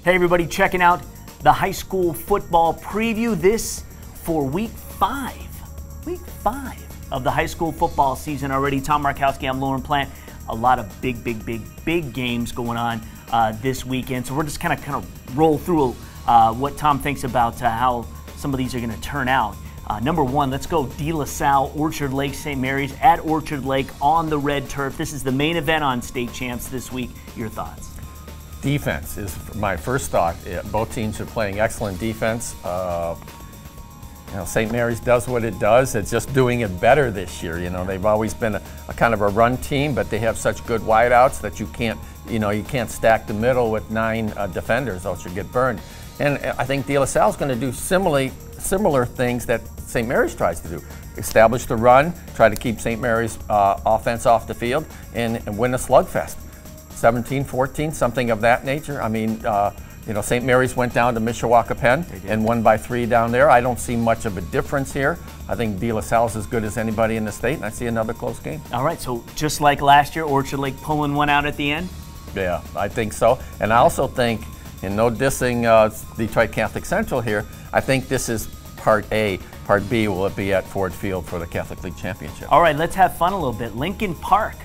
Hey everybody, checking out the high school football preview. This for week 5. Week 5 of the high school football season already. Tom Markowski, I'm Lauren Plant. A lot of big games going on this weekend. So we're just kind of roll through what Tom thinks about how some of these are going to turn out. Number 1, let's go De La Salle, Orchard Lake St. Mary's at Orchard Lake on the red turf. This is the main event on State Champs this week. Your thoughts? Defense is my first thought. Both teams are playing excellent defense. St. Mary's does what it does. It's just doing it better this year. They've always been a kind of a run team, but they have such good wideouts that you can't stack the middle with 9 defenders, else you get burned. And I think De La Salle is going to do similar things that St. Mary's tries to do. Establish the run, try to keep St. Mary's offense off the field, and win a slugfest. 17-14, something of that nature. I mean, St. Mary's went down to Mishawaka Penn and won by 3 down there. I don't see much of a difference here. I think De La Salle is as good as anybody in the state, and I see another close game. All right, so just like last year, Orchard Lake pulling one out at the end? Yeah, I think so. And I also think, and no dissing Detroit Catholic Central here, I think this is part A. Part B will it be at Ford Field for the Catholic League Championship. All right, let's have fun a little bit. Lincoln Park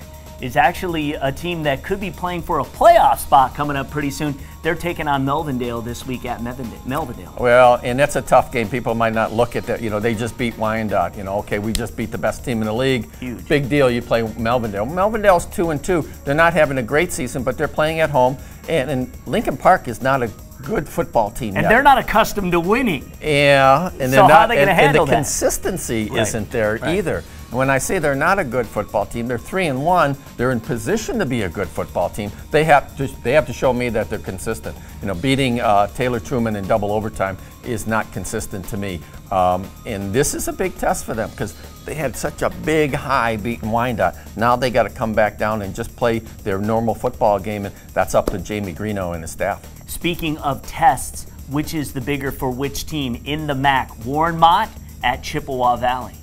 is actually a team that could be playing for a playoff spot coming up pretty soon. They're taking on Melvindale this week at Melvindale. Well, and that's a tough game. People might not look at that. They just beat Wyandotte. Okay, we just beat the best team in the league. Huge. Big deal. You play Melvindale. Melvindale's 2-2. They're not having a great season, but they're playing at home. And Lincoln Park is not a good football team and yet. They're not accustomed to winning. Yeah, and so how are they going to handle that? And the consistency isn't there either. When I say they're not a good football team, they're 3-1. They're in position to be a good football team. They have to show me that they're consistent. Beating Taylor Truman in double overtime is not consistent to me. And this is a big test for them because they had such a big high beating Wyandotte. Now they got to come back down and just play their normal football game, and that's up to Jamie Greeno and his staff. Speaking of tests, which is the bigger for which team in the MAC? Warren Mott at Chippewa Valley.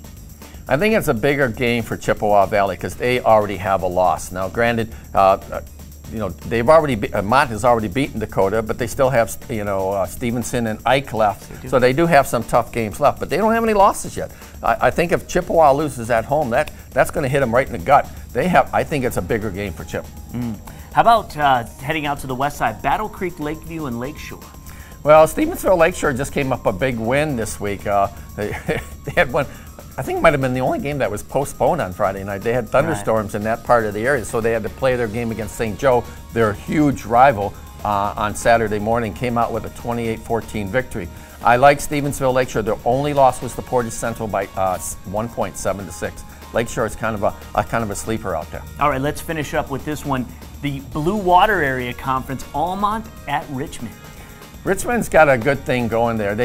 I think it's a bigger game for Chippewa Valley because they already have a loss. Now, granted, they've already Mott has already beaten Dakota, but they still have Stevenson and Ike left, so they do have some tough games left. But they don't have any losses yet. I think if Chippewa loses at home, that's going to hit them right in the gut. I think it's a bigger game for Chip. How about heading out to the west side, Battle Creek, Lakeview, and Lakeshore? Well, Stevensville Lakeshore just came up a big win this week. They had one. I think it might have been the only game that was postponed on Friday night. They had thunderstorms in that part of the area, so they had to play their game against St. Joe, their huge rival, on Saturday morning, came out with a 28-14 victory. I like Stevensville Lakeshore. Their only loss was to Portage Central by 1.7-6. Lakeshore is kind of a sleeper out there. All right, let's finish up with this one. The Blue Water Area Conference, Almont at Richmond. Richmond's got a good thing going there.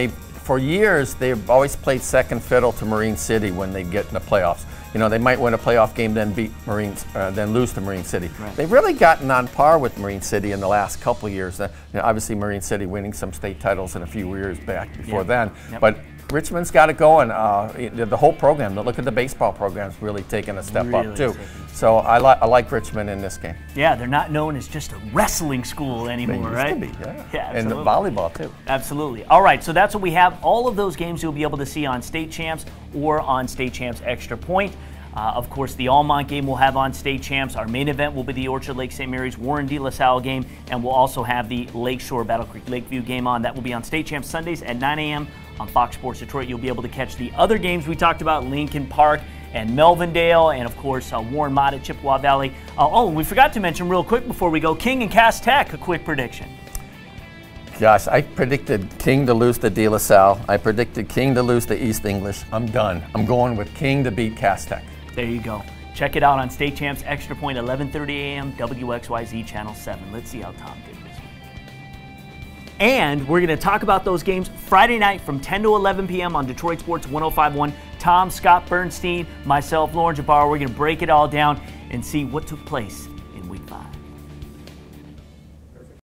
For years, they've always played second fiddle to Marine City when they get in the playoffs. They might win a playoff game, then beat then lose to Marine City. Right. They've really gotten on par with Marine City in the last couple of years. Obviously, Marine City winning some state titles in a few years back before then. Yep. But Richmond's got it going. The whole program, look at the baseball program's really taking a step up too. So I like Richmond in this game. Yeah, they're not known as just a wrestling school anymore, right? They used to be, Yeah, and the volleyball too. Absolutely. All right, so that's what we have. All of those games you'll be able to see on State Champs or on State Champs Extra Point. Of course, the Almont game we'll have on State Champs. Our main event will be the Orchard Lake St. Mary's Warren De La Salle game, and we'll also have the Lakeshore Battle Creek Lakeview game on. That will be on State Champs Sundays at 9 a.m. on Fox Sports Detroit. You'll be able to catch the other games we talked about, Lincoln Park and Melvindale, and of course Warren Mott at Chippewa Valley. We forgot to mention real quick before we go, King and Cass Tech, a quick prediction. Gosh, I predicted King to lose to De La Salle. I predicted King to lose to East English. I'm done. I'm going with King to beat Cass Tech. There you go. Check it out on State Champs Extra Point, 11:30 a.m., WXYZ Channel 7. Let's see how Tom did this week. And we're going to talk about those games Friday night from 10 to 11 p.m. on Detroit Sports 105.1. Tom, Scott Bernstein, myself, Lauren Jabbar, we're going to break it all down and see what took place